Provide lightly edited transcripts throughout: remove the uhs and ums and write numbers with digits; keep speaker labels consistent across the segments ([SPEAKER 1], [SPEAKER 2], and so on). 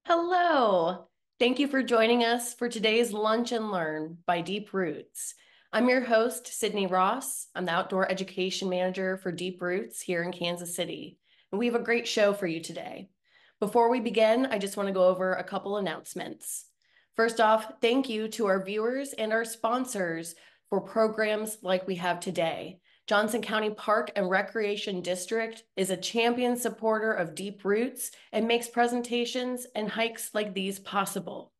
[SPEAKER 1] Hello. Thank you for joining us for today's Lunch and Learn by Deep Roots. I'm your host, Cydney Ross. I'm the Outdoor Education Manager for Deep Roots here in Kansas City, and we have a great show for you today. Before we begin, I just want to go over a couple announcements. First off, thank you to our viewers and our sponsors for programs like we have today. Johnson County Park and Recreation District is a champion supporter of Deep Roots and makes presentations and hikes like these possible.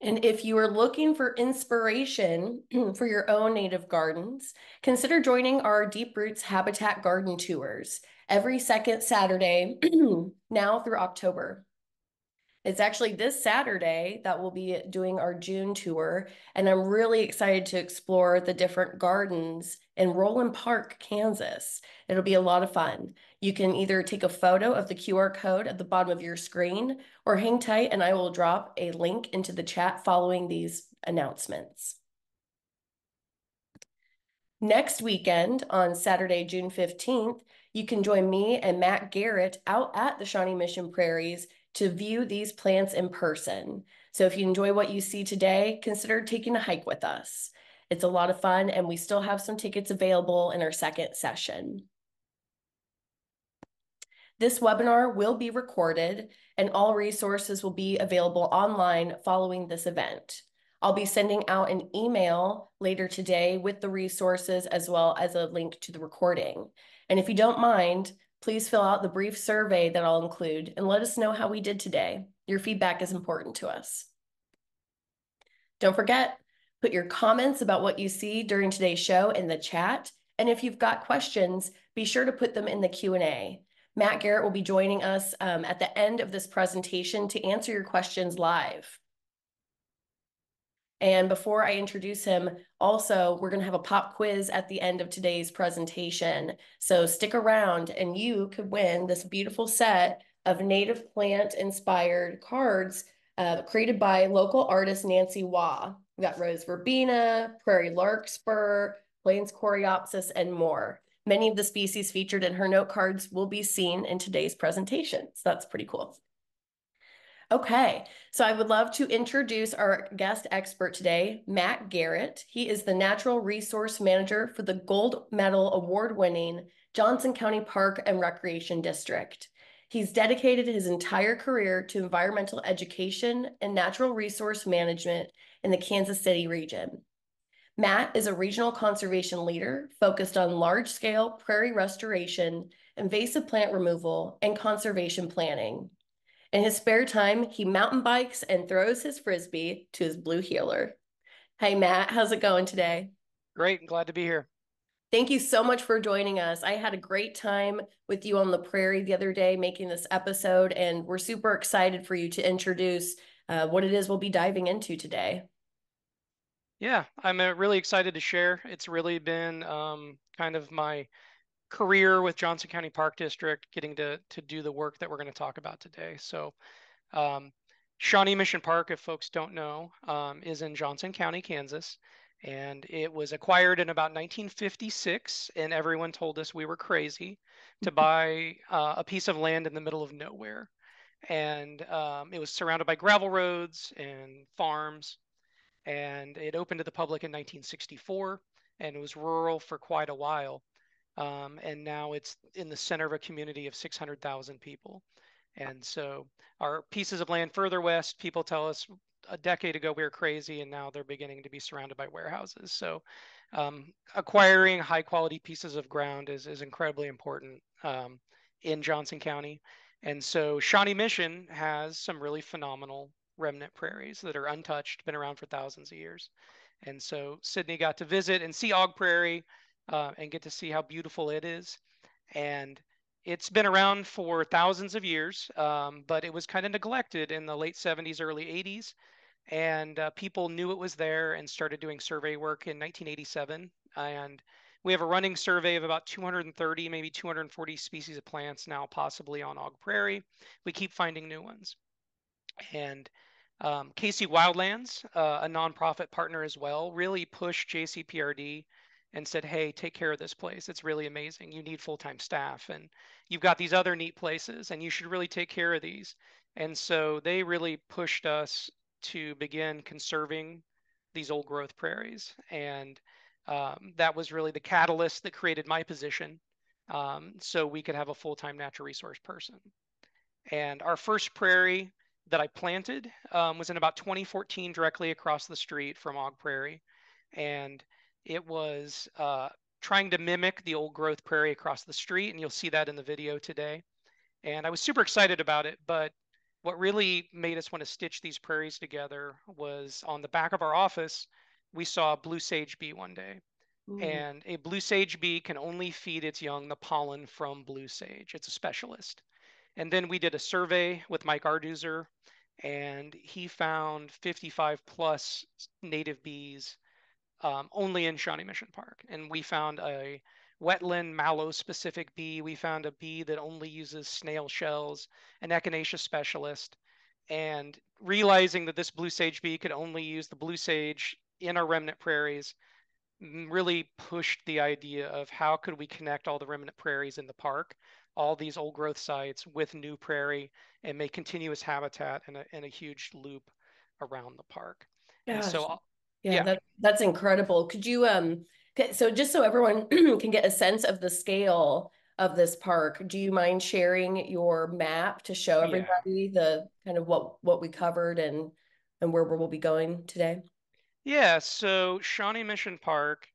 [SPEAKER 1] And if you are looking for inspiration for your own native gardens, consider joining our Deep Roots Habitat Garden Tours every second Saturday now through October. It's actually this Saturday that we'll be doing our June tour, and I'm really excited to explore the different gardens in Roland Park, Kansas. It'll be a lot of fun. You can either take a photo of the QR code at the bottom of your screen or hang tight, and I will drop a link into the chat following these announcements. Next weekend, on Saturday, June 15th, you can join me and Matt Garrett out at the Shawnee Mission Prairies to view these plants in person. So if you enjoy what you see today, consider taking a hike with us. It's a lot of fun, and we still have some tickets available in our second session. This webinar will be recorded, and all resources will be available online following this event. I'll be sending out an email later today with the resources as well as a link to the recording. And if you don't mind, please fill out the brief survey that I'll include and let us know how we did today. Your feedback is important to us. Don't forget, put your comments about what you see during today's show in the chat. And if you've got questions, be sure to put them in the Q&A. Matt Garrett will be joining us at the end of this presentation to answer your questions live. And before I introduce him, also, we're going to have a pop quiz at the end of today's presentation. So stick around and you could win this beautiful set of native plant-inspired cards created by local artist Nancy Waugh. We got rose verbena, prairie larkspur, plains coreopsis, and more. Many of the species featured in her note cards will be seen in today's presentation. So that's pretty cool. Okay, so I would love to introduce our guest expert today, Matt Garrett. He is the Natural Resource Manager for the Gold Medal Award-winning Johnson County Park and Recreation District. He's dedicated his entire career to environmental education and natural resource management in the Kansas City region. Matt is a regional conservation leader focused on large-scale prairie restoration, invasive plant removal, and conservation planning. In his spare time, he mountain bikes and throws his frisbee to his blue heeler. Hey, Matt, how's it going today?
[SPEAKER 2] Great, glad to be here.
[SPEAKER 1] Thank you so much for joining us. I had a great time with you on the prairie the other day making this episode, and we're super excited for you to introduce what it is we'll be diving into today.
[SPEAKER 2] Yeah, I'm really excited to share. It's really been kind of my career with Johnson County Park District, getting to do the work that we're going to talk about today. So, um, Shawnee Mission Park, if folks don't know, is in Johnson County, Kansas, and it was acquired in about 1956. And everyone told us we were crazy to buy a piece of land in the middle of nowhere. And it was surrounded by gravel roads and farms, and it opened to the public in 1964, and it was rural for quite a while. And now it's in the center of a community of 600,000 people. And so our pieces of land further west, people tell us a decade ago we were crazy, and now they're beginning to be surrounded by warehouses. So acquiring high quality pieces of ground is incredibly important in Johnson County. And so Shawnee Mission has some really phenomenal remnant prairies that are untouched, been around for thousands of years. And so Cydney got to visit and see Og Prairie and get to see how beautiful it is. And it's been around for thousands of years, but it was kind of neglected in the late 70s, early 80s. And people knew it was there and started doing survey work in 1987. And we have a running survey of about 230, maybe 240 species of plants now possibly on Og Prairie. We keep finding new ones. And KC Wildlands, a nonprofit partner as well, really pushed JCPRD and said, hey, take care of this place. It's really amazing. You need full-time staff, and you've got these other neat places, and you should really take care of these. And so they really pushed us to begin conserving these old growth prairies. And that was really the catalyst that created my position, so we could have a full-time natural resource person. And our first prairie that I planted was in about 2014, directly across the street from Og Prairie. And it was trying to mimic the old growth prairie across the street. And you'll see that in the video today. And I was super excited about it. But what really made us want to stitch these prairies together was on the back of our office, we saw a blue sage bee one day.
[SPEAKER 1] Ooh.
[SPEAKER 2] And a blue sage bee can only feed its young the pollen from blue sage. It's a specialist. And then we did a survey with Mike Arduzer, and he found 55 plus native bees only in Shawnee Mission Park. And we found a wetland mallow specific bee. We found a bee that only uses snail shells, an echinacea specialist. And realizing that this blue sage bee could only use the blue sage in our remnant prairies really pushed the idea of how could we connect all the remnant prairies in the park, all these old growth sites with new prairie, and make continuous habitat in a huge loop around the park. And
[SPEAKER 1] Gosh.
[SPEAKER 2] so,
[SPEAKER 1] Yeah,
[SPEAKER 2] yeah,
[SPEAKER 1] that's incredible. Could you so just so everyone can get a sense of the scale of this park, do you mind sharing your map to show
[SPEAKER 2] yeah,
[SPEAKER 1] everybody the kind of what we covered and where we'll be going today?
[SPEAKER 2] yeah. So Shawnee Mission Park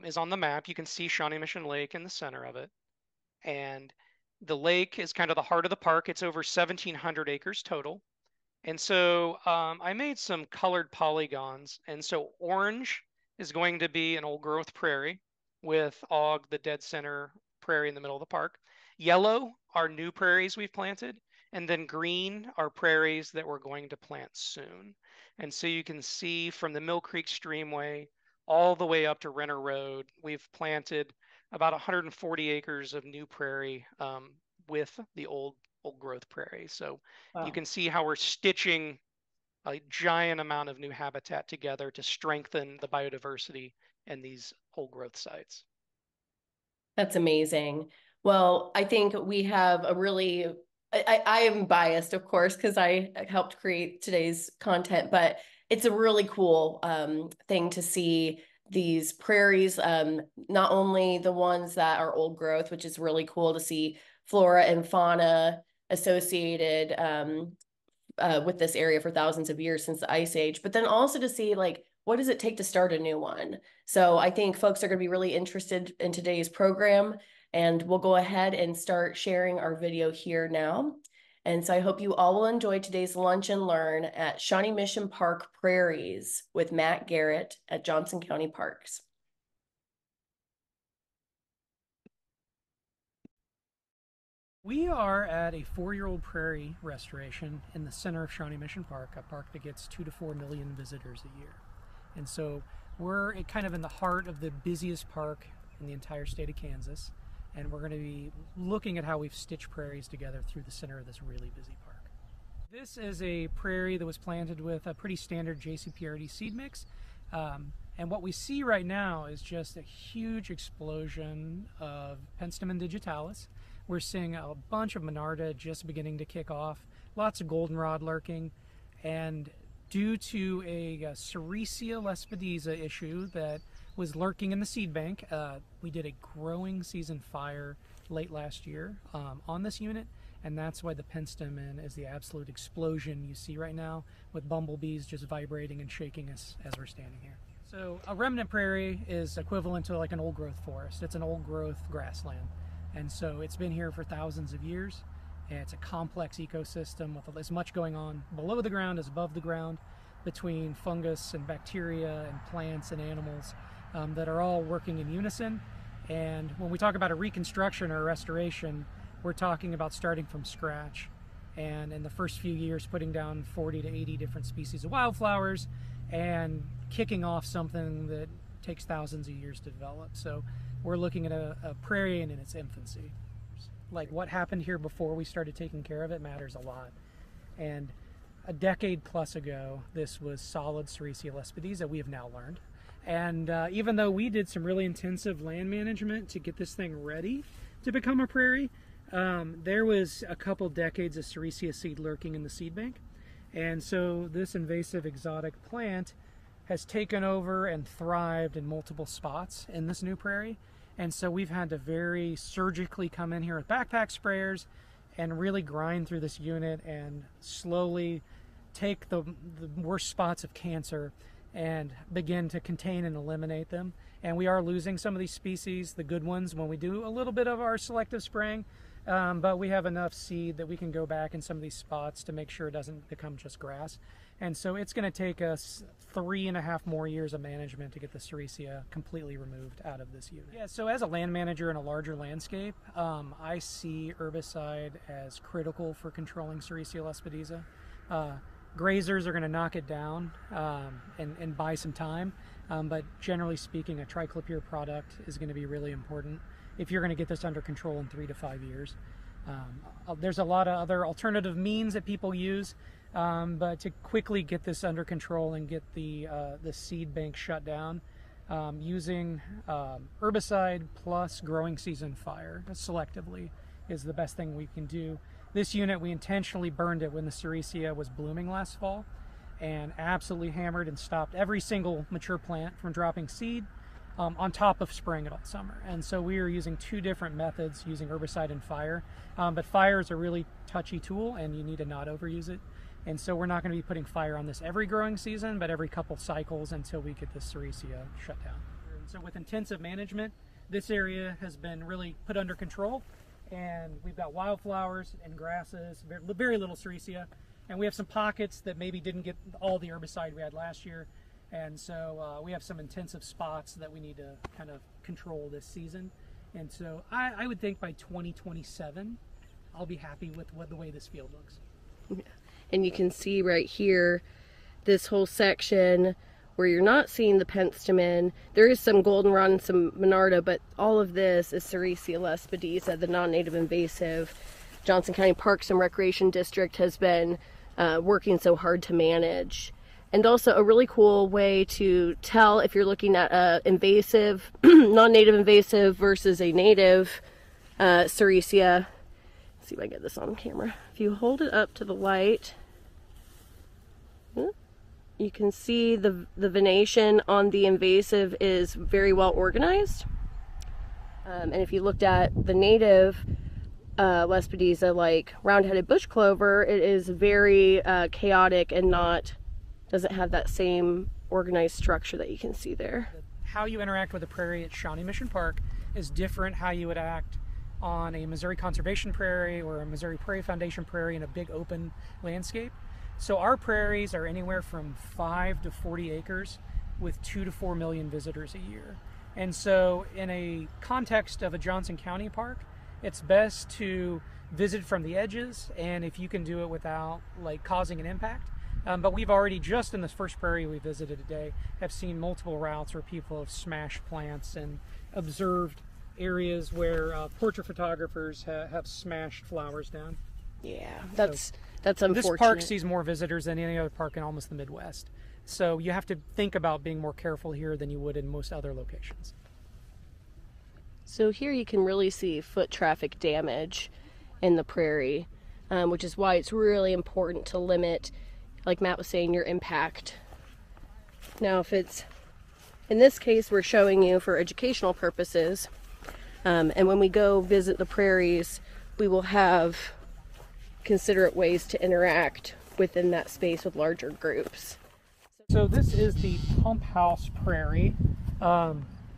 [SPEAKER 2] is on the map. You can see Shawnee Mission Lake in the center of it. And the lake is kind of the heart of the park. It's over 1,700 acres total. And so I made some colored polygons. And so orange is going to be an old growth prairie with Og, the dead center prairie in the middle of the park. Yellow are new prairies we've planted. And then green are prairies that we're going to plant soon. And so you can see from the Mill Creek Streamway all the way up to Renner Road, we've planted about 140 acres of new prairie with the old growth prairie. So you
[SPEAKER 1] Wow.
[SPEAKER 2] can see how we're stitching a giant amount of new habitat together to strengthen the biodiversity in these old growth sites.
[SPEAKER 1] That's amazing. Well, I think we have a really, I am biased, of course, because I helped create today's content, but it's a really cool thing to see these prairies, not only the ones that are old growth, which is really cool to see flora and fauna associated with this area for thousands of years since the Ice Age, but then also to see like what does it take to start a new one. So I think folks are going to be really interested in today's program, and we'll go ahead and start sharing our video here now. And so I hope you all will enjoy today's Lunch and Learn at Shawnee Mission Park Prairies with Matt Garrett at Johnson County Parks.
[SPEAKER 3] We are at a 4-year-old prairie restoration in the center of Shawnee Mission Park, a park that gets 2 to 4 million visitors a year. And so we're kind of in the heart of the busiest park in the entire state of Kansas, and we're going to be looking at how we've stitched prairies together through the center of this really busy park. This is a prairie that was planted with a pretty standard JCPRD seed mix. And what we see right now is just a huge explosion of Penstemon digitalis. We're seeing a bunch of Monarda just beginning to kick off, lots of goldenrod lurking, and due to a Sericea Lespedeza issue that was lurking in the seed bank, we did a growing season fire late last year on this unit, and that's why the Penstemon is the absolute explosion you see right now, with bumblebees just vibrating and shaking us as we're standing here. So a remnant prairie is equivalent to like an old growth forest. It's an old growth grassland. And so it's been here for thousands of years. And it's a complex ecosystem with as much going on below the ground as above the ground, between fungus and bacteria and plants and animals that are all working in unison. And when we talk about a reconstruction or a restoration, we're talking about starting from scratch. And in the first few years, putting down 40 to 80 different species of wildflowers and kicking off something that takes thousands of years to develop. So we're looking at a prairie in its infancy. Like what happened here before we started taking care of it matters a lot. And a decade plus ago, this was solid Sericea Lespedeza, we have now learned. And even though we did some really intensive land management to get this thing ready to become a prairie, there was a couple decades of Sericea seed lurking in the seed bank. And so this invasive exotic plant has taken over and thrived in multiple spots in this new prairie. And so we've had to very surgically come in here with backpack sprayers and really grind through this unit and slowly take the worst spots of cancer and begin to contain and eliminate them. And we are losing some of these species, the good ones, when we do a little bit of our selective spraying, but we have enough seed that we can go back in some of these spots to make sure it doesn't become just grass. And so it's going to take us 3.5 more years of management to get the Sericea completely removed out of this unit. Yeah, so as a land manager in a larger landscape, I see herbicide as critical for controlling Sericea lespedeza. Grazers are going to knock it down and buy some time, but generally speaking, a Triclopyr product is going to be really important if you're going to get this under control in 3 to 5 years. There's a lot of other alternative means that people use, but to quickly get this under control and get the seed bank shut down, using herbicide plus growing season fire selectively is the best thing we can do. This unit, we intentionally burned it when the Sericea was blooming last fall and absolutely hammered and stopped every single mature plant from dropping seed on top of spraying it all summer. And so we are using 2 different methods, using herbicide and fire. But fire is a really touchy tool and you need to not overuse it. And so we're not going to be putting fire on this every growing season, but every couple cycles until we get the Sericea shut down. And so with intensive management, this area has been really put under control. And we've got wildflowers and grasses, very little Sericea, and we have some pockets that maybe didn't get all the herbicide we had last year, and so we have some intensive spots that we need to kind of control this season. And so I would think by 2027 I'll be happy with the way this field looks.
[SPEAKER 1] Yeah. And you can see right here this whole section where you're not seeing the Penstemon. There is some goldenrod and some Monarda, but all of this is Sericea lespedeza, the non-native invasive. Johnson County Parks and Recreation District has been working so hard to manage. And also a really cool way to tell if you're looking at a invasive, non-native invasive versus a native Sericea. Let's see if I get this on camera. If you hold it up to the light, you can see the venation on the invasive is very well organized. And if you looked at the native Lespedeza, like round-headed bush clover, it is very chaotic and doesn't have that same organized structure that you can see there.
[SPEAKER 3] How you interact with a prairie at Shawnee Mission Park is different how you would act on a Missouri Conservation Prairie or a Missouri Prairie Foundation prairie in a big open landscape. So our prairies are anywhere from 5 to 40 acres with 2 to 4 million visitors a year. And so in a context of a Johnson County park, it's best to visit from the edges, and if you can do it without like causing an impact. But we've already, just in this first prairie we visited today, have seen multiple routes where people have smashed plants and observed areas where portrait photographers have smashed flowers down.
[SPEAKER 1] Yeah, that's unfortunate.
[SPEAKER 3] This park sees more visitors than any other park in almost the Midwest. So you have to think about being more careful here than you would in most other locations.
[SPEAKER 1] So here you can really see foot traffic damage in the prairie, which is why it's really important to limit, like Matt was saying, your impact. Now if it's, in this case we're showing you for educational purposes, and when we go visit the prairies, we will have considerate ways to interact within that space with larger groups.
[SPEAKER 3] So this is the pump house prairie,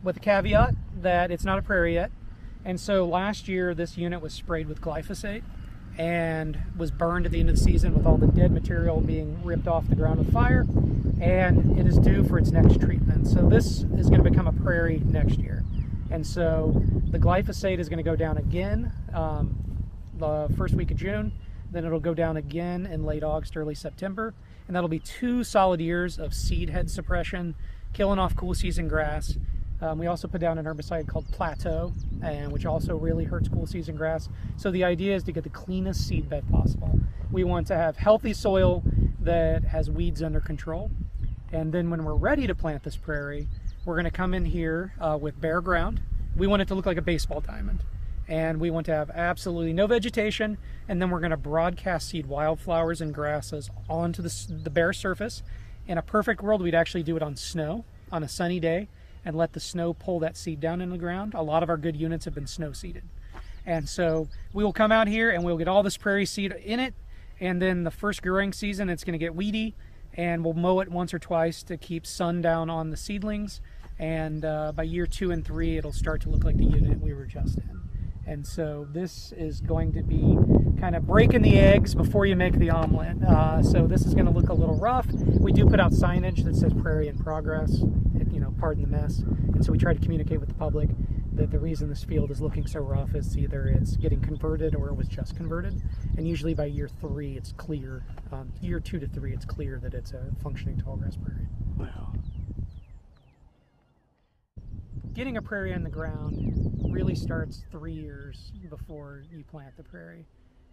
[SPEAKER 3] with a caveat that it's not a prairie yet. And so last year this unit was sprayed with glyphosate and was burned at the end of the season with all the dead material being ripped off the ground with fire, and it is due for its next treatment. So this is going to become a prairie next year. And so the glyphosate is going to go down again the first week of June. Then it'll go down again in late August, early September. And that'll be 2 solid years of seed head suppression, killing off cool season grass. We also put down an herbicide called Plateau, which also really hurts cool season grass. So the idea is to get the cleanest seed bed possible. We want to have healthy soil that has weeds under control. And then when we're ready to plant this prairie, we're going to come in here with bare ground. We want it to look like a baseball diamond. And we want to have absolutely no vegetation, and then we're going to broadcast seed wildflowers and grasses onto the bare surface. In a perfect world, we'd actually do it on snow, on a sunny day, and let the snow pull that seed down in the ground. A lot of our good units have been snow seeded. And so we will come out here and we'll get all this prairie seed in it, and then the first growing season it's going to get weedy, and we'll mow it once or twice to keep sun down on the seedlings, and by year 2 and 3 it'll start to look like the unit we were just in. And so this is going to be kind of breaking the eggs before you make the omelet. So this is going to look a little rough. We do put out signage that says prairie in progress, you know, pardon the mess. And so we try to communicate with the public that the reason this field is looking so rough is either it's getting converted or it was just converted. And usually by year 3 it's clear. Year 2 to 3 it's clear that it's a functioning tallgrass prairie.
[SPEAKER 2] Wow.
[SPEAKER 3] Getting a prairie in the ground really starts 3 years before you plant the prairie.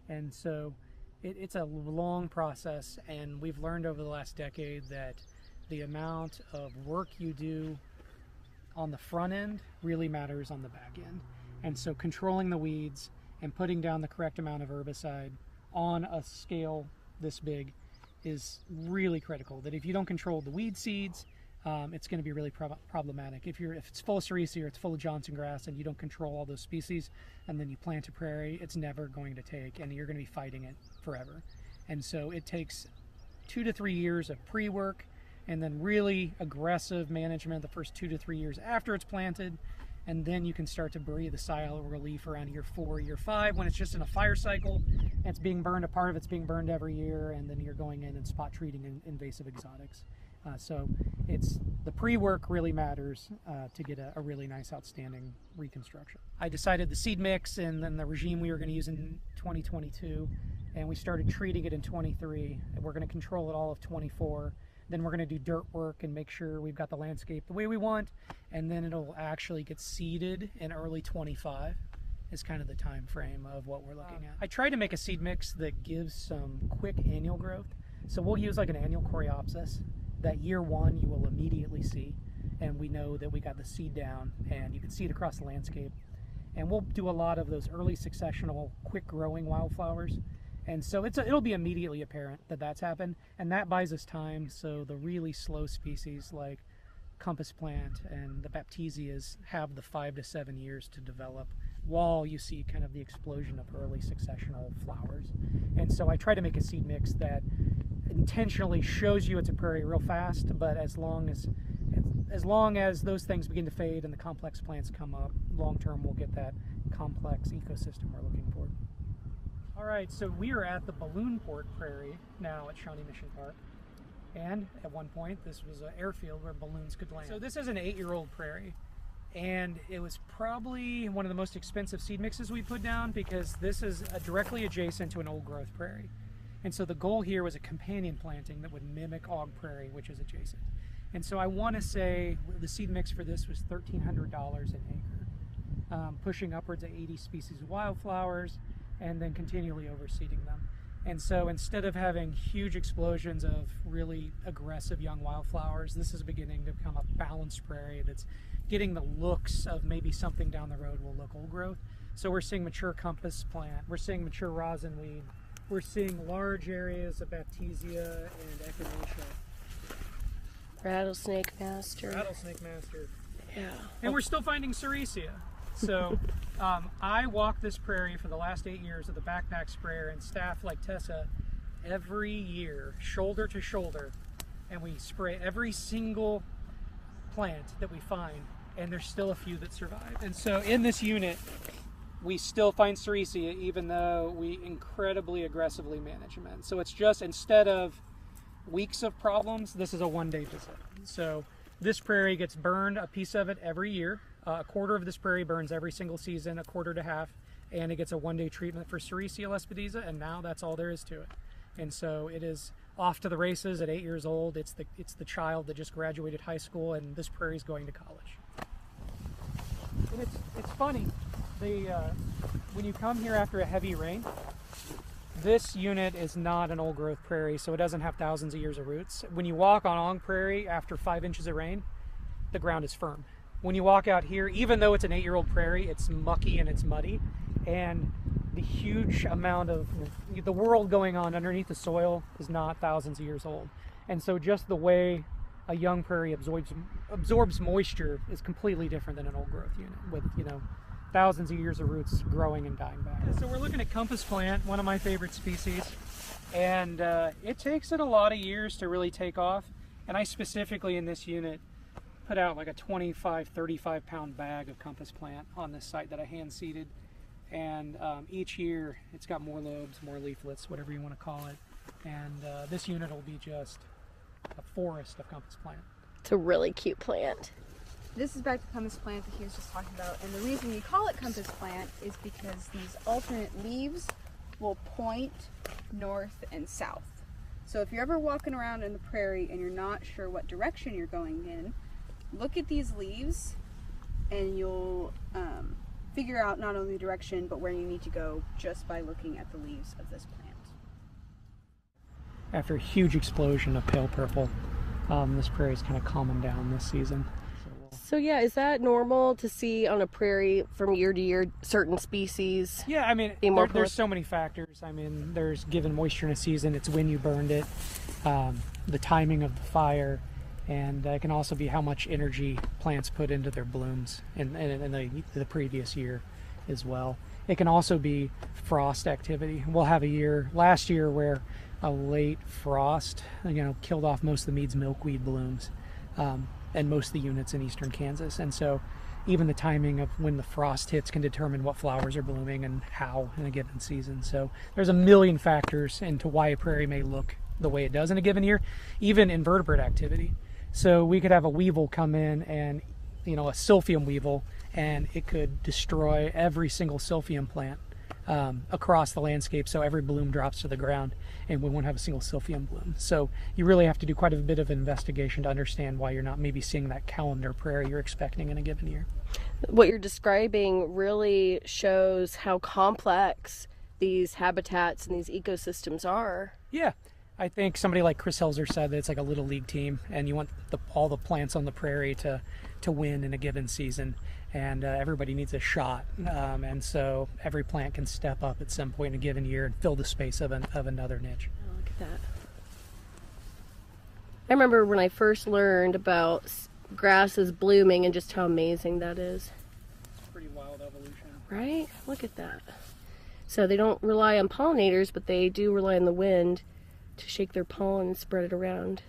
[SPEAKER 3] And so it's a long process, and we've learned over the last decade that the amount of work you do on the front end really matters on the back end. And so controlling the weeds and putting down the correct amount of herbicide on a scale this big is really critical. That if you don't control the weed seeds, it's going to be really problematic. If it's full of Sericea or it's full of Johnson grass and you don't control all those species, and then you plant a prairie, it's never going to take, and you're going to be fighting it forever. And so it takes 2 to 3 years of pre-work, and then really aggressive management the first 2 to 3 years after it's planted, and then you can start to breathe a sigh of relief around year 4, year 5, when it's just in a fire cycle, and it's being burned, a part of it's being burned every year, and then you're going in and spot treating invasive exotics. So it's the pre-work really matters to get a really nice, outstanding reconstruction. I decided the seed mix and then the regime we were going to use in 2022, and we started treating it in 23. And we're going to control it all of 24. Then we're going to do dirt work and make sure we've got the landscape the way we want, and then it'll actually get seeded in early 25 is kind of the time frame of what we're looking at. I tried to make a seed mix that gives some quick annual growth. So we'll use like an annual coreopsis that year 1 you will immediately see, and we know that we got the seed down and you can see it across the landscape. And we'll do a lot of those early successional quick growing wildflowers, and so it'll be immediately apparent that that's happened, and that buys us time. So the really slow species like compass plant and the baptisias have the 5 to 7 years to develop, while you see kind of the explosion of early successional flowers. And so I try to make a seed mix that intentionally shows you it's a prairie real fast, but as long as those things begin to fade and the complex plants come up, long term we'll get that complex ecosystem we're looking for. All right, so we are at the Balloon Port Prairie now at Shawnee Mission Park, and at one point this was an airfield where balloons could land. So this is an 8-year-old prairie, and it was probably one of the most expensive seed mixes we put down because this is directly adjacent to an old growth prairie. And so the goal here was a companion planting that would mimic Og Prairie, which is adjacent. And so I want to say the seed mix for this was $1,300 an acre, pushing upwards of 80 species of wildflowers, and then continually overseeding them. And so instead of having huge explosions of really aggressive young wildflowers, this is beginning to become a balanced prairie that's getting the looks of maybe something down the road will look old growth. So we're seeing mature compass plant, we're seeing mature rosin weed, we're seeing large areas of Baptisia and Echinacea.
[SPEAKER 1] Rattlesnake master.
[SPEAKER 3] Rattlesnake master.
[SPEAKER 1] Yeah.
[SPEAKER 3] And we're still finding Sericea. So I walked this prairie for the last 8 years with a backpack sprayer and staff like Tessa every year, shoulder to shoulder, and we spray every single plant that we find, and there's still a few that survive. And so in this unit, we still find Sericea even though we incredibly aggressively manage them. So it's just, instead of weeks of problems, this is a one-day visit. So this prairie gets burned, a piece of it every year. A quarter of this prairie burns every single season, a quarter to half, and it gets a one-day treatment for Sericea Lespedeza, and now that's all there is to it. And so it is off to the races at 8 years old. It's the child that just graduated high school, and this prairie is going to college. And it's funny. When you come here after a heavy rain, this unit is not an old growth prairie, so it doesn't have thousands of years of roots. When you walk on Og Prairie after 5 inches of rain, the ground is firm. When you walk out here, even though it's an 8-year-old prairie, it's mucky and it's muddy, and the huge amount of the world going on underneath the soil is not thousands of years old. And so just the way a young prairie absorbs moisture is completely different than an old growth unit with, you know, thousands of years of roots growing and dying back. So we're looking at compass plant, one of my favorite species, and it takes it a lot of years to really take off. And I specifically in this unit put out like a 25, 35 pound bag of compass plant on this site that I hand seeded. And each year it's got more lobes, more leaflets, whatever you want to call it. And this unit will be just a forest of compass plant.
[SPEAKER 1] It's a really cute plant.
[SPEAKER 4] This is back to compass plant that he was just talking about. And the reason we call it compass plant is because these alternate leaves will point north and south. So if you're ever walking around in the prairie and you're not sure what direction you're going in, look at these leaves and you'll figure out not only the direction but where you need to go just by looking at the leaves of this plant.
[SPEAKER 3] After a huge explosion of pale purple, this prairie is kind of calming down this season.
[SPEAKER 1] So yeah, is that normal to see on a prairie from year to year certain species?
[SPEAKER 3] Yeah, I mean, there's so many factors. I mean, there's given moisture in a season, it's when you burned it, the timing of the fire, and it can also be how much energy plants put into their blooms in the previous year as well. It can also be frost activity. We'll have a year, last year, where a late frost, killed off most of the Mead's milkweed blooms. And most of the units in eastern Kansas. And so even the timing of when the frost hits can determine what flowers are blooming and how in a given season. So there's a million factors into why a prairie may look the way it does in a given year, even invertebrate activity. So we could have a weevil come in and, a Silphium weevil, and it could destroy every single Silphium plant across the landscape, so every bloom drops to the ground and we won't have a single Silphium bloom. So you really have to do quite a bit of investigation to understand why you're not maybe seeing that calendar prairie you're expecting in a given year.
[SPEAKER 1] What you're describing really shows how complex these habitats and these ecosystems are.
[SPEAKER 3] Yeah, I think somebody like Chris Helzer said that it's like a little league team and you want all the plants on the prairie to win in a given season. And everybody needs a shot, and so every plant can step up at some point in a given year and fill the space of another niche.
[SPEAKER 1] Oh, look at that. I remember when I first learned about grasses blooming and just how amazing that is.
[SPEAKER 3] It's pretty wild evolution.
[SPEAKER 1] Right? Look at that. So they don't rely on pollinators, but they do rely on the wind to shake their pollen and spread it around.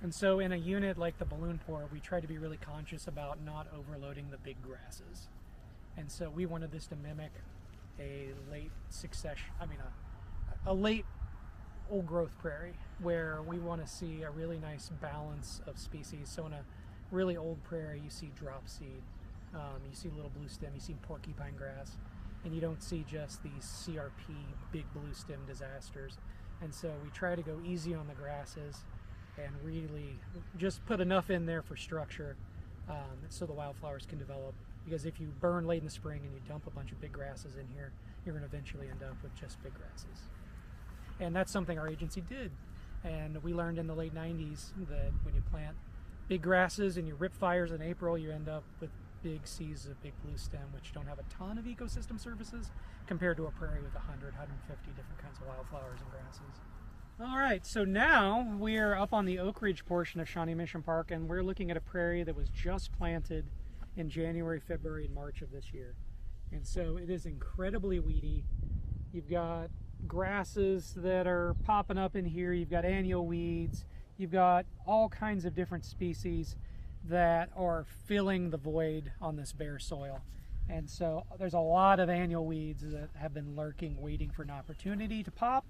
[SPEAKER 3] And so in a unit like the balloon pour, we try to be really conscious about not overloading the big grasses. And so we wanted this to mimic a late a late old growth prairie, where we want to see a really nice balance of species. So in a really old prairie, you see drop seed, you see little blue stem, you see porcupine grass, and you don't see just these CRP big blue stem disasters. And so we try to go easy on the grasses and really just put enough in there for structure so the wildflowers can develop. Because if you burn late in the spring and you dump a bunch of big grasses in here, you're going to eventually end up with just big grasses. And that's something our agency did. And we learned in the late 90s that when you plant big grasses and you rip fires in April, you end up with big seas of big blue stem, which don't have a ton of ecosystem services compared to a prairie with 100, 150 different kinds of wildflowers and grasses. All right, so now we're up on the Oak Ridge portion of Shawnee Mission Park, and we're looking at a prairie that was just planted in January, February, and March of this year. And so it is incredibly weedy. You've got grasses that are popping up in here. You've got annual weeds. You've got all kinds of different species that are filling the void on this bare soil. And so there's a lot of annual weeds that have been lurking, waiting for an opportunity to pop.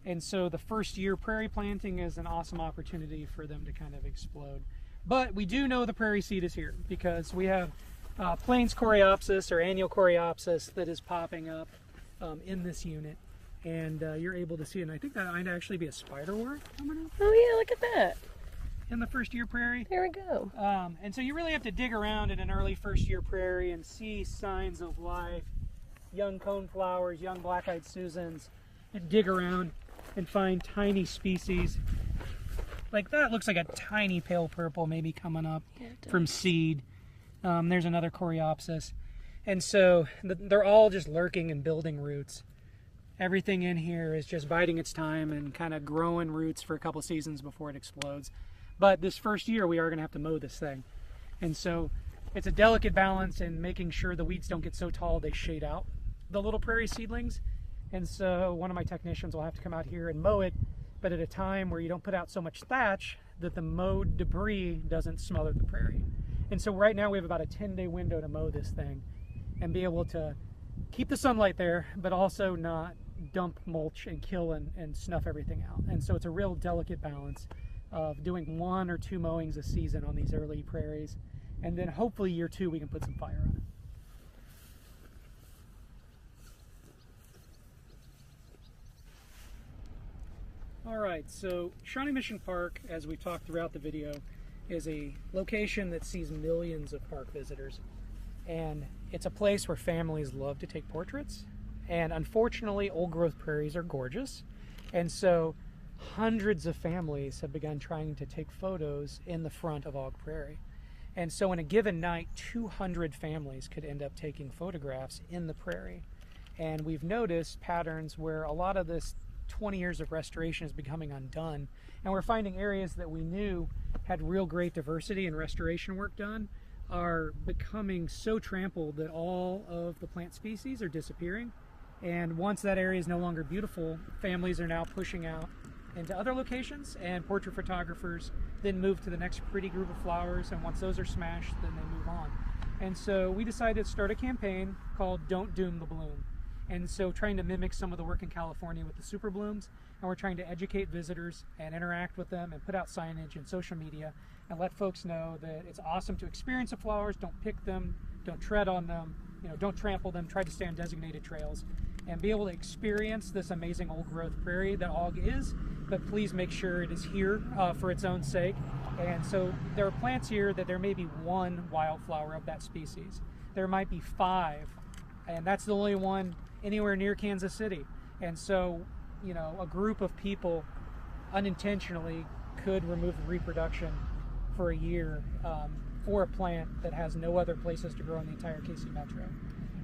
[SPEAKER 3] And so the first year prairie planting is an awesome opportunity for them to kind of explode. But we do know the prairie seed is here because we have Plains coreopsis or annual coreopsis that is popping up in this unit. And you're able to see it. And I think that might actually be a spiderwort coming up.
[SPEAKER 1] Oh yeah, look at that.
[SPEAKER 3] In the first year prairie.
[SPEAKER 1] There we go.
[SPEAKER 3] And so you really have to dig around in an early first year prairie and see signs of life, young coneflowers, young black-eyed Susans, and dig around and find tiny species like that looks like a tiny pale purple maybe coming up from seed. There's another Coreopsis. And so they're all just lurking and building roots. Everything in here is just biding its time and kind of growing roots for a couple seasons before it explodes. But this first year we are going to have to mow this thing. And so it's a delicate balance in making sure the weeds don't get so tall they shade out the little prairie seedlings. And so one of my technicians will have to come out here and mow it, but at a time where you don't put out so much thatch that the mowed debris doesn't smother the prairie. And so right now we have about a 10-day window to mow this thing and be able to keep the sunlight there, but also not dump mulch and kill and snuff everything out. And so it's a real delicate balance of doing 1 or 2 mowings a season on these early prairies. And then hopefully year 2 we can put some fire on it. All right, so Shawnee Mission Park, as we've talked throughout the video, is a location that sees millions of park visitors. And it's a place where families love to take portraits. And unfortunately, old growth prairies are gorgeous. And so hundreds of families have begun trying to take photos in the front of Og Prairie. And so in a given night, 200 families could end up taking photographs in the prairie. And we've noticed patterns where a lot of this 20 years of restoration is becoming undone. And we're finding areas that we knew had real great diversity and restoration work done are becoming so trampled that all of the plant species are disappearing. And once that area is no longer beautiful, families are now pushing out into other locations, and portrait photographers then move to the next pretty group of flowers, and once those are smashed, then they move on. And so we decided to start a campaign called Don't Doom the Bloom. And so trying to mimic some of the work in California with the super blooms, and we're trying to educate visitors and interact with them and put out signage and social media and let folks know that it's awesome to experience the flowers. Don't pick them, don't tread on them, don't trample them, try to stay on designated trails and be able to experience this amazing old growth prairie that Og is, but please make sure it is here for its own sake. And so there are plants here that there may be 1 wildflower of that species. There might be 5, and that's the only one anywhere near Kansas City. And so, a group of people unintentionally could remove the reproduction for a year for a plant that has no other places to grow in the entire KC Metro.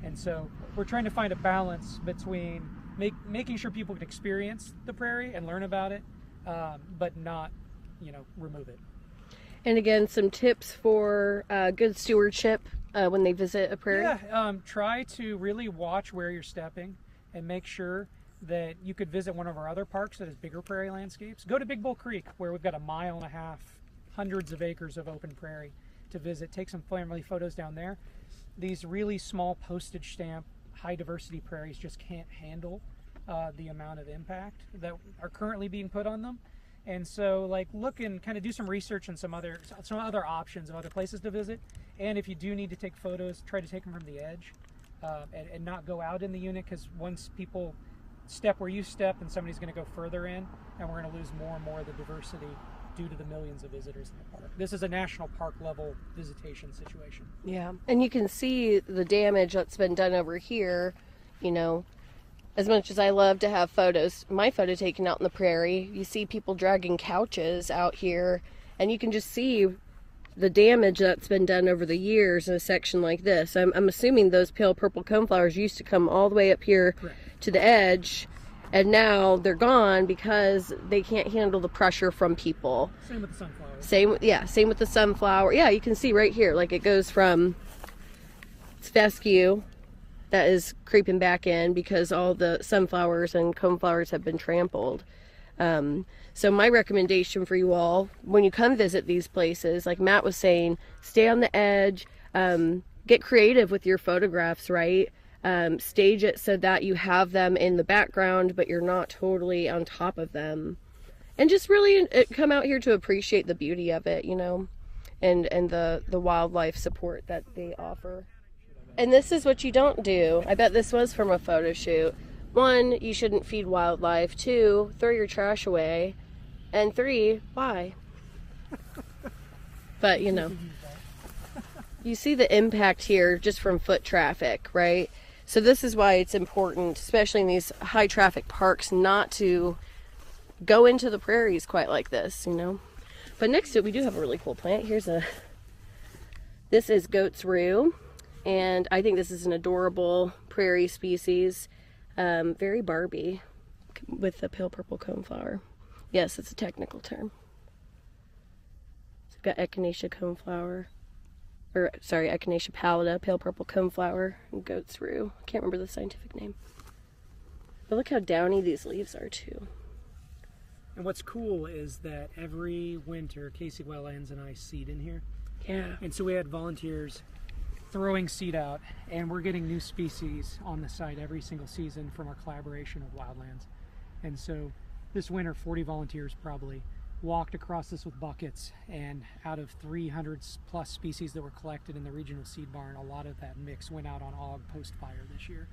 [SPEAKER 3] And so we're trying to find a balance between making sure people can experience the prairie and learn about it, but not, remove it.
[SPEAKER 1] And again, some tips for good stewardship when they visit a prairie?
[SPEAKER 3] Yeah, try to really watch where you're stepping and make sure that you could visit one of our other parks that has bigger prairie landscapes. Go to Big Bull Creek, where we've got 1.5 miles, hundreds of acres of open prairie to visit. Take some family photos down there. These really small postage stamp, high diversity prairies just can't handle the amount of impact that are currently being put on them. And so look and kind of do some research on some other options of other places to visit. And if you do need to take photos, try to take them from the edge and not go out in the unit, because once people step where you step, and somebody's going to go further in, and we're going to lose more and more of the diversity due to the millions of visitors in the park. This is a national park level visitation situation.
[SPEAKER 1] Yeah, and you can see the damage that's been done over here. As much as I love to have my photo taken out in the prairie, you see people dragging couches out here, and you can just see the damage that's been done over the years in a section like this. I'm assuming those pale purple coneflowers used to come all the way up here to the edge, and now they're gone because they can't handle the pressure from people.
[SPEAKER 3] Same with the sunflower.
[SPEAKER 1] Same with the sunflower. Yeah, you can see right here, it goes from fescue that is creeping back in because all the sunflowers and coneflowers have been trampled. So my recommendation for you all, when you come visit these places, like Matt was saying, stay on the edge, get creative with your photographs, right? Stage it so that you have them in the background, but you're not totally on top of them. And just really come out here to appreciate the beauty of it, and the wildlife support that they offer. And this is what you don't do. I bet this was from a photo shoot. 1, you shouldn't feed wildlife. 2, throw your trash away. And 3, buy. But, you see the impact here just from foot traffic, right? So this is why it's important, especially in these high traffic parks, not to go into the prairies quite like this, But next to it, we do have a really cool plant. This is goat's rue, and I think this is an adorable prairie species. Very Barbie, with the pale purple coneflower. Yes, it's a technical term. So we've got Echinacea coneflower, or sorry, Echinacea pallida, pale purple coneflower, and goat's rue. I can't remember the scientific name. But look how downy these leaves are too.
[SPEAKER 3] And what's cool is that every winter, Casey Welllands and I seed in here.
[SPEAKER 1] Yeah.
[SPEAKER 3] And so we had volunteers throwing seed out, and we're getting new species on the site every single season from our collaboration with Wildlands. And so this winter, 40 volunteers probably walked across this with buckets, and out of 300 plus species that were collected in the regional seed barn, a lot of that mix went out on Og post-fire this year.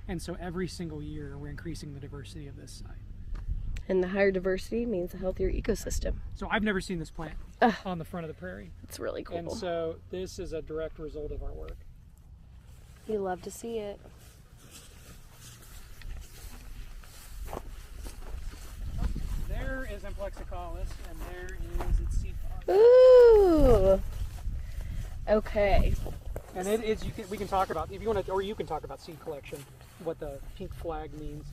[SPEAKER 3] And so every single year we're increasing the diversity of this site.
[SPEAKER 1] And the higher diversity means a healthier ecosystem.
[SPEAKER 3] So I've never seen this plant on the front of the prairie.
[SPEAKER 1] It's really cool.
[SPEAKER 3] And so this is a direct result of our work.
[SPEAKER 1] You love to see it.
[SPEAKER 3] There is Plexicalis, and there is its seed pod.
[SPEAKER 1] Ooh. Okay.
[SPEAKER 3] And it's we can talk about, if you want to, or you can talk about seed collection, what the pink flag means.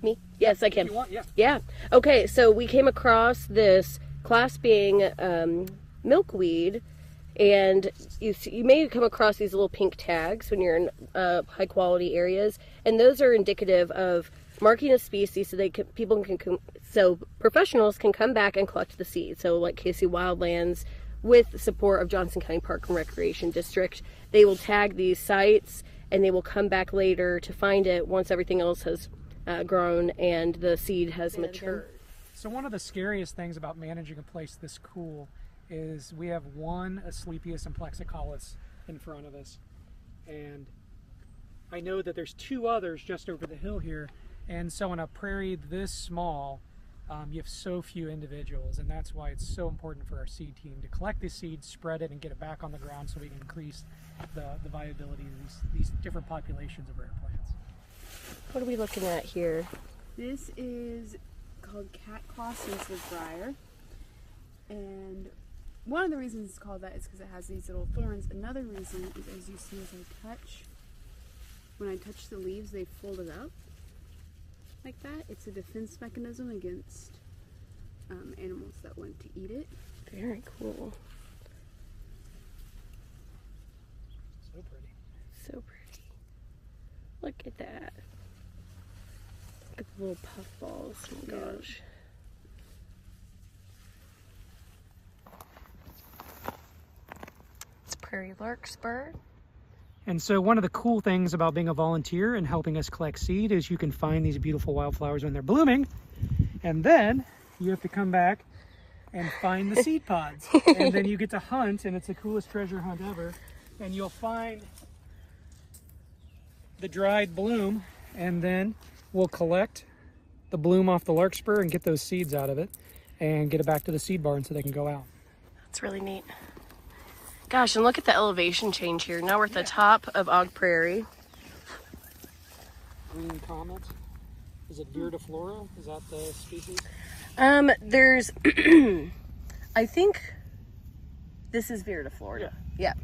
[SPEAKER 1] Me? Yes, I can.
[SPEAKER 3] If you want, yeah.
[SPEAKER 1] Yeah. Okay, so we came across this clasping milkweed, and you may come across these little pink tags when you're in high quality areas, and those are indicative of marking a species so professionals can come back and collect the seed. So like Casey Wildlands, with the support of Johnson County Park and Recreation District, they will tag these sites, and they will come back later to find it once everything else has grown and the seed has matured.
[SPEAKER 3] So one of the scariest things about managing a place this cool is we have one Asclepias and Plexicalis in front of us, and I know that there's two others just over the hill here. And so in a prairie this small, you have so few individuals, and that's why it's so important for our seed team to collect the seed, spread it, and get it back on the ground so we can increase the viability of these different populations of rare plants.
[SPEAKER 1] What are we looking at here?
[SPEAKER 4] This is called cat claw sensitive briar, and one of the reasons it's called that is because it has these little thorns. Another reason is, as you see when I touch the leaves, they fold it up like that. It's a defense mechanism against animals that want to eat it.
[SPEAKER 1] Very cool.
[SPEAKER 3] So pretty.
[SPEAKER 1] So pretty. Look at that. Look at the little puff balls. Oh my gosh. It's prairie larkspur.
[SPEAKER 3] And so one of the cool things about being a volunteer and helping us collect seed is you can find these beautiful wildflowers when they're blooming, and then you have to come back and find the seed pods. And then you get to hunt, and it's the coolest treasure hunt ever. And you'll find the dried bloom, and then we'll collect the bloom off the larkspur and get those seeds out of it and get it back to the seed barn so they can go out.
[SPEAKER 1] That's really neat. Gosh, and look at the elevation change here. Now we're at the top of Og Prairie.
[SPEAKER 3] Green comet. Is it Beardiflora? Is that the species?
[SPEAKER 1] There's, I think this is Beardiflora. Yeah.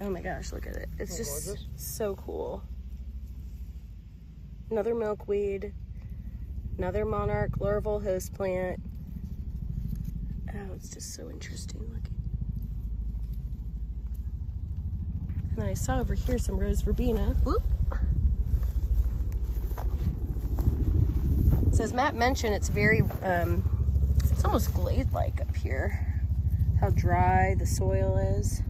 [SPEAKER 1] Oh my gosh, look at it. It's just gorgeous. So cool. Another milkweed. Another monarch larval host plant. Oh, it's just so interesting looking. And I saw over here some rose verbena. Whoop. So as Matt mentioned, it's very, it's almost glade-like up here. How dry the soil is.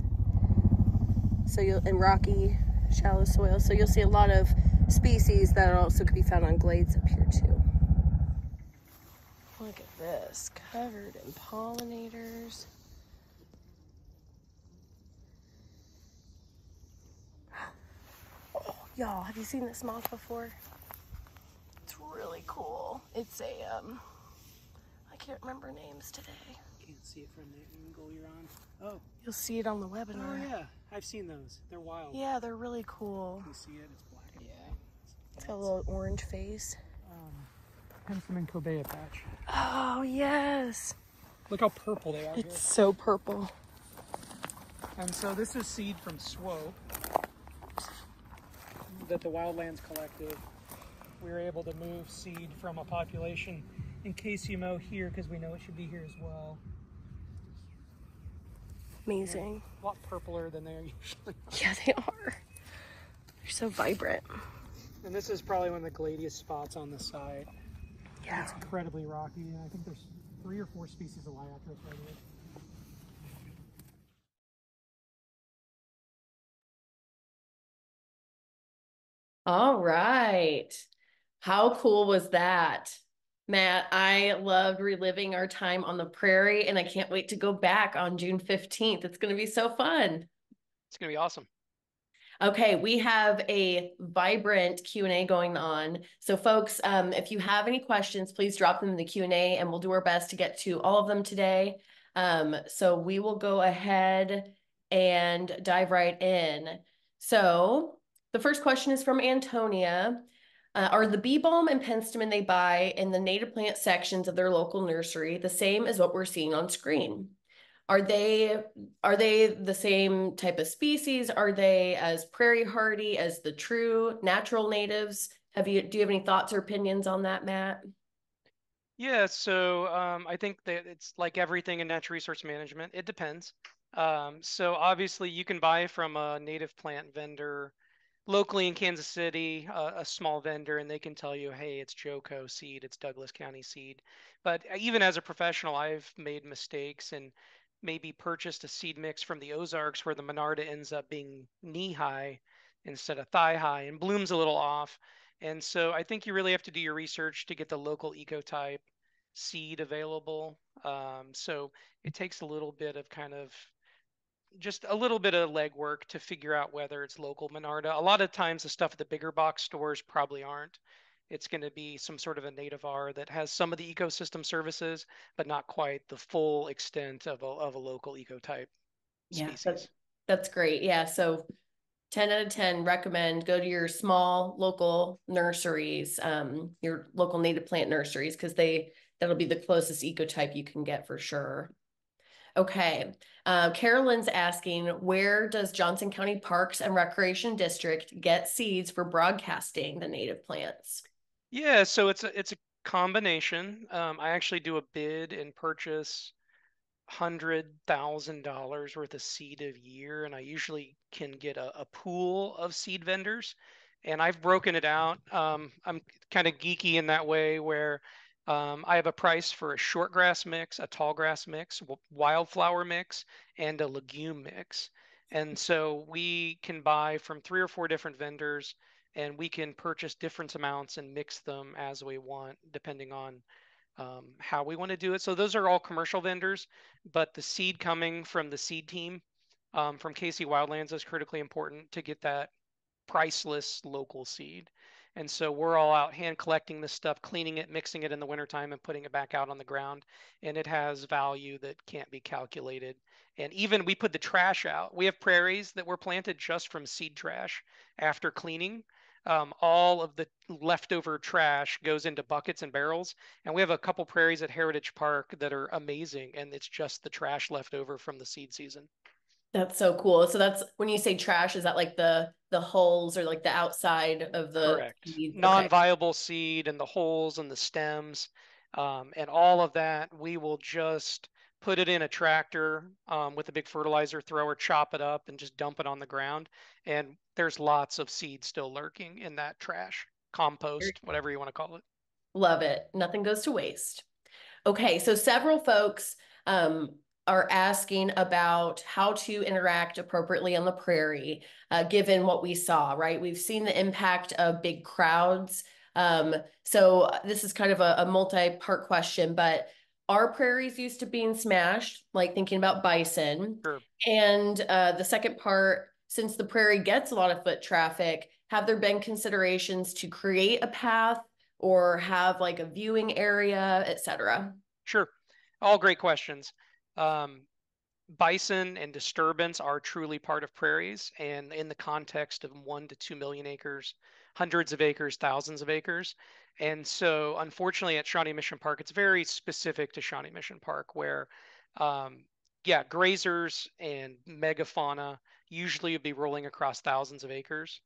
[SPEAKER 1] So and rocky, shallow soil. So you'll see a lot of species that also could be found on glades up here too. Look at this, covered in pollinators. Y'all, have you seen this moth before? It's really cool. It's a, I can't remember names today.
[SPEAKER 3] Can't see it from the angle you're on. Oh.
[SPEAKER 1] You'll see it on the webinar.
[SPEAKER 3] Oh yeah, I've seen those. They're wild.
[SPEAKER 1] Yeah, they're really cool.
[SPEAKER 3] You see it, it's black and white.
[SPEAKER 1] It's got a little orange face.
[SPEAKER 3] Penstemon cobea patch.
[SPEAKER 1] Oh, yes.
[SPEAKER 3] Look how purple they are here.
[SPEAKER 1] It's so purple.
[SPEAKER 3] And so this is seed from Swope that the Wildlands Collective. We were able to move seed from a population in KCMO here because we know it should be here as well.
[SPEAKER 1] Amazing.
[SPEAKER 3] A lot purpler than they are usually.
[SPEAKER 1] Yeah, they are. They're so vibrant.
[SPEAKER 3] And this is probably one of the gladius spots on the side.
[SPEAKER 1] Yeah.
[SPEAKER 3] It's incredibly rocky, and I think there's 3 or 4 species of Liatris right here.
[SPEAKER 1] All right. How cool was that? Matt, I loved reliving our time on the prairie, and I can't wait to go back on June 15th. It's going to be so fun.
[SPEAKER 2] It's going to be awesome.
[SPEAKER 1] Okay, we have a vibrant Q&A going on. So folks, if you have any questions, please drop them in the Q&A and we'll do our best to get to all of them today. So we will go ahead and dive right in. So the first question is from Antonia. Are the bee balm and penstemon they buy in the native plant sections of their local nursery the same as what we're seeing on screen? Are they the same type of species? Are they as prairie hardy as the true natural natives? Do you have any thoughts or opinions on that, Matt?
[SPEAKER 2] Yeah, so I think that it's like everything in natural resource management. It depends. So obviously you can buy from a native plant vendor locally in Kansas City, a small vendor, and they can tell you, hey, it's Joco seed, it's Douglas County seed. But even as a professional, I've made mistakes and maybe purchased a seed mix from the Ozarks where the Monarda ends up being knee high instead of thigh high and blooms a little off. And so I think you really have to do your research to get the local ecotype seed available. So it takes a little bit of kind of just a little bit of legwork to figure out whether it's local Monarda. A lot of times the stuff at the bigger box stores probably aren't. It's going to be some sort of a nativar that has some of the ecosystem services, but not quite the full extent of a local ecotype
[SPEAKER 1] Yeah,
[SPEAKER 2] species.
[SPEAKER 1] that's great. Yeah, so 10 out of 10 recommend go to your small local nurseries, your local native plant nurseries, because that'll be the closest ecotype you can get for sure. Okay, Carolyn's asking, where does Johnson County Parks and Recreation District get seeds for broadcasting the native plants?
[SPEAKER 2] Yeah, so it's a combination. I actually do a bid and purchase $100,000 worth of seed a year, and I usually can get a pool of seed vendors. And I've broken it out. I'm kind of geeky in that way where I have a price for a short grass mix, a tall grass mix, wildflower mix, and a legume mix. And so we can buy from 3 or 4 different vendors, and we can purchase different amounts and mix them as we want, depending on how we want to do it. So those are all commercial vendors, but the seed coming from the seed team from KC Wildlands is critically important to get that priceless local seed. And so we're all out hand collecting this stuff, cleaning it, mixing it in the wintertime and putting it back out on the ground. And it has value that can't be calculated. And even we put the trash out. We have prairies that were planted just from seed trash after cleaning. All of the leftover trash goes into buckets and barrels. And we have a couple prairies at Heritage Park that are amazing. And it's just the trash left over from the seed season.
[SPEAKER 1] That's so cool. So that's when you say trash, is that like the hulls or like the outside of the
[SPEAKER 2] Correct.
[SPEAKER 1] seed? Okay.
[SPEAKER 2] Non-viable seed and the holes and the stems and all of that, we will just put it in a tractor with a big fertilizer thrower, chop it up and just dump it on the ground. And there's lots of seed still lurking in that trash, compost, whatever you want to call it.
[SPEAKER 1] Love it. Nothing goes to waste. Okay, so several folks are asking about how to interact appropriately on the prairie, given what we saw, right? We've seen the impact of big crowds. So this is kind of a multi-part question, but are prairies used to being smashed, like thinking about bison?
[SPEAKER 2] Sure.
[SPEAKER 1] And the second part, since the prairie gets a lot of foot traffic, have there been considerations to create a path or have like a viewing area, etc.?
[SPEAKER 2] Sure. All great questions. Bison and disturbance are truly part of prairies, and in the context of 1 to 2 million acres, hundreds of acres, thousands of acres. And so unfortunately at Shawnee Mission Park, it's very specific to Shawnee Mission Park where, yeah, grazers and megafauna usually would be rolling across thousands of acres.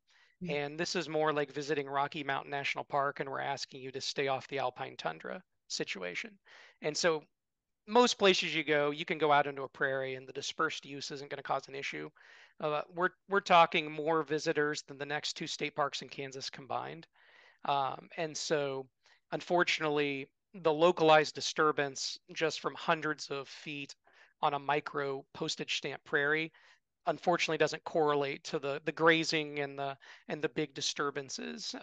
[SPEAKER 2] And this is more like visiting Rocky Mountain National Park and we're asking you to stay off the alpine tundra situation. And so most places you go, you can go out into a prairie and the dispersed use isn't going to cause an issue. We're talking more visitors than the next 2 state parks in Kansas combined. And so unfortunately, the localized disturbance just from hundreds of feet on a micro postage stamp prairie unfortunately doesn't correlate to the grazing and the big disturbances.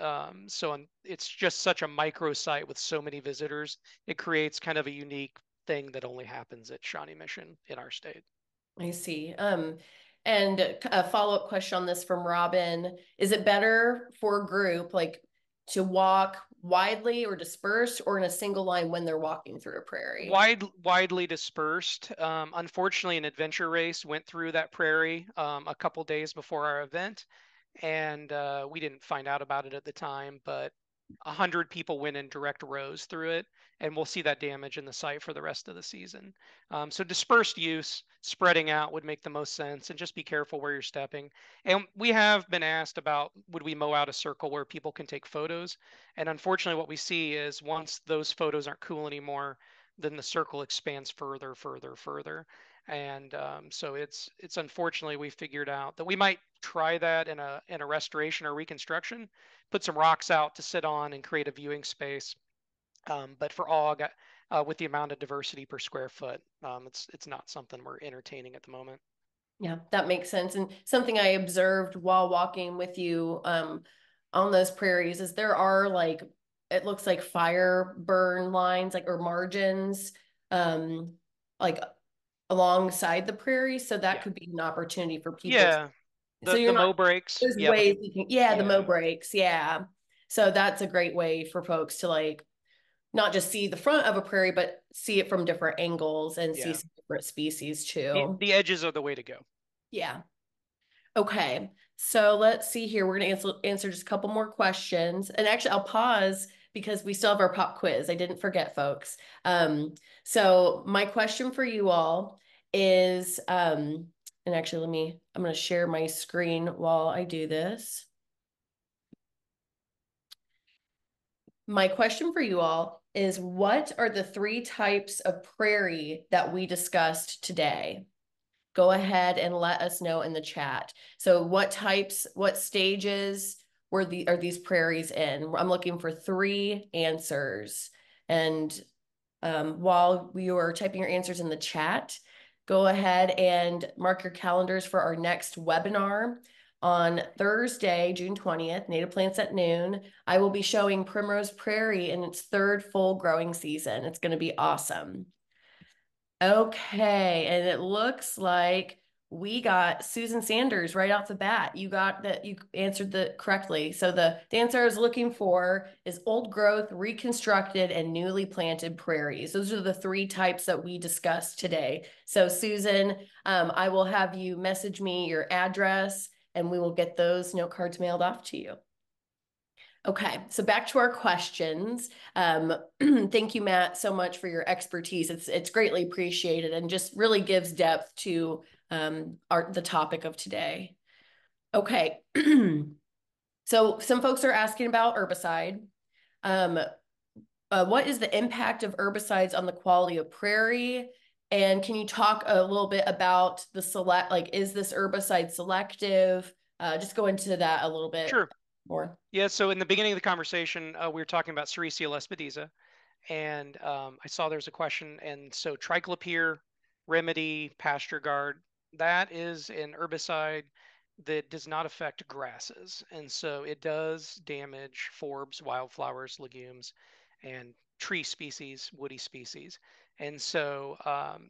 [SPEAKER 2] So it's just such a micro site with so many visitors. It creates kind of a unique thing that only happens at Shawnee Mission in our state.
[SPEAKER 1] I see. And a follow-up question on this from Robin. Is it better for a group like to walk widely or dispersed or in a single line when they're walking through a prairie?
[SPEAKER 2] Widely dispersed. Unfortunately, an adventure race went through that prairie a couple days before our event, and we didn't find out about it at the time, but 100 people went in direct rows through it, and we'll see that damage in the site for the rest of the season. So dispersed use, spreading out would make the most sense, and just be careful where you're stepping. And we have been asked about, would we mow out a circle where people can take photos? And unfortunately, what we see is once those photos aren't cool anymore, then the circle expands further, further, further. And so it's unfortunately we figured out that we might try that in a restoration or reconstruction, put some rocks out to sit on and create a viewing space. But for og, with the amount of diversity per square foot, it's not something we're entertaining at the moment.
[SPEAKER 1] Yeah, that makes sense. And something I observed while walking with you on those prairies is there are like, it looks like fire burn lines, like, or margins, like alongside the prairie. So that could be an opportunity for people.
[SPEAKER 2] Yeah.
[SPEAKER 1] So you're
[SPEAKER 2] The mow breaks.
[SPEAKER 1] there's
[SPEAKER 2] Yeah,
[SPEAKER 1] ways you can, the mow breaks. Yeah. So that's a great way for folks to like, not just see the front of a prairie, but see it from different angles and see some different species too.
[SPEAKER 2] The edges are the way to go.
[SPEAKER 1] Yeah. Okay. So let's see here. We're going to answer just a couple more questions. And actually, I'll pause because we still have our pop quiz. I didn't forget, folks. So my question for you all is, and actually, I'm going to share my screen while I do this. My question for you all is, what are the 3 types of prairie that we discussed today? Go ahead and let us know in the chat. So what types, what stages are these prairies in? I'm looking for 3 answers. And while you are typing your answers in the chat, go ahead and mark your calendars for our next webinar. On Thursday, June 20th, Native Plants at noon, I will be showing Primrose Prairie in its 3rd full growing season. It's going to be awesome. Okay, and it looks like we got Susan Sanders right off the bat. You answered the correctly. So the answer I was looking for is old growth, reconstructed, and newly planted prairies. Those are the 3 types that we discussed today. So Susan, I will have you message me your address and we will get those note cards mailed off to you. Okay, so back to our questions. Thank you, Matt, so much for your expertise. It's greatly appreciated and just really gives depth to the topic of today. Okay, so some folks are asking about herbicide. What is the impact of herbicides on the quality of prairie? And can you talk a little bit about is this herbicide selective? Just go into that a little bit.
[SPEAKER 2] Sure.
[SPEAKER 1] More.
[SPEAKER 2] Yeah, so in the beginning of the conversation, we were talking about Sericea lespedeza, and I saw there's a question, and so Triclopyr, Remedy, Pasture Guard, that is an herbicide that does not affect grasses, and so it does damage forbs, wildflowers, legumes, and tree species, woody species. And so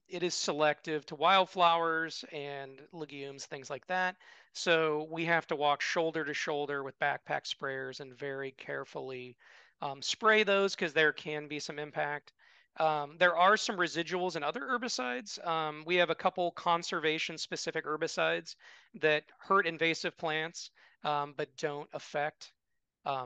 [SPEAKER 2] it is selective to wildflowers and legumes, things like that. So we have to walk shoulder to shoulder with backpack sprayers and very carefully spray those because there can be some impact. There are some residuals in other herbicides. We have a couple conservation specific herbicides that hurt invasive plants but don't affect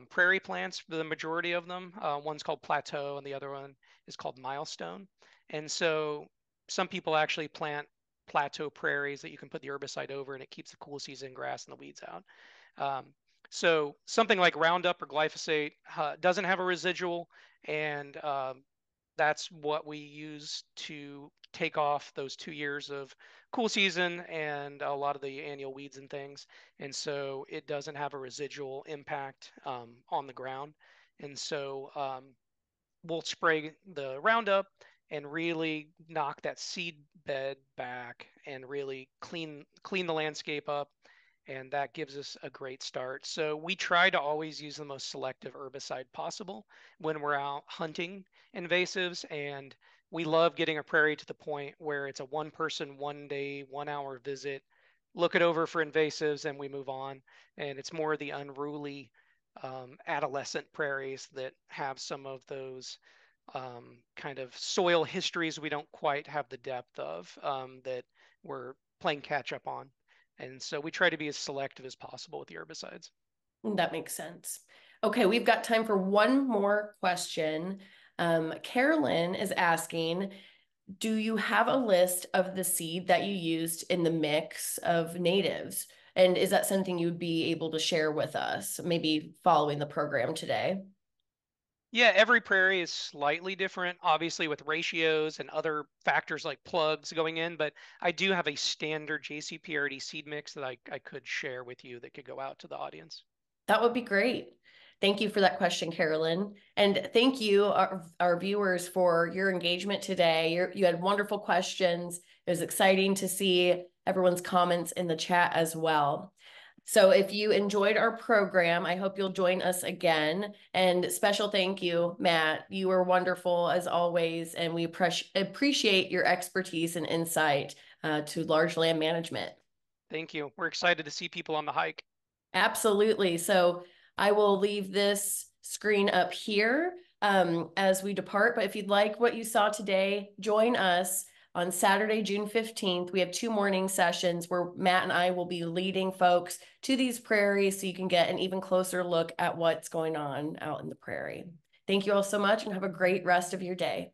[SPEAKER 2] prairie plants, the majority of them. One's called plateau and the other one is called milestone. And so some people actually plant plateau prairies that you can put the herbicide over and it keeps the cool season grass and the weeds out. So something like Roundup or glyphosate doesn't have a residual, and that's what we use to take off those 2 years of cool season and a lot of the annual weeds and things. And so it doesn't have a residual impact on the ground. And so we'll spray the Roundup and really knock that seed bed back and really clean the landscape up. And that gives us a great start. So we try to always use the most selective herbicide possible when we're out hunting invasives. And we love getting a prairie to the point where it's a 1 person, 1 day, 1 hour visit, look it over for invasives, and we move on. And it's more the unruly adolescent prairies that have some of those kind of soil histories we don't quite have the depth of that we're playing catch up on. And so we try to be as selective as possible with the herbicides.
[SPEAKER 1] That makes sense. Okay, we've got time for one more question. Carolyn is asking, do you have a list of the seed that you used in the mix of natives? And is that something you would be able to share with us, maybe following the program today?
[SPEAKER 2] Yeah, every prairie is slightly different, obviously with ratios and other factors like plugs going in, but I do have a standard JCPRD seed mix that I could share with you that could go out to the audience.
[SPEAKER 1] That would be great. Thank you for that question, Carolyn. And thank you, our viewers, for your engagement today. You had wonderful questions. It was exciting to see everyone's comments in the chat as well. So if you enjoyed our program, I hope you'll join us again. And special thank you, Matt. You were wonderful as always, and we appreciate your expertise and insight to large land management.
[SPEAKER 2] Thank you. We're excited to see people on the hike.
[SPEAKER 1] Absolutely. So I will leave this screen up here as we depart. But if you'd like what you saw today, join us on Saturday, June 15th. We have 2 morning sessions where Matt and I will be leading folks to these prairies so you can get an even closer look at what's going on out in the prairie. Thank you all so much and have a great rest of your day.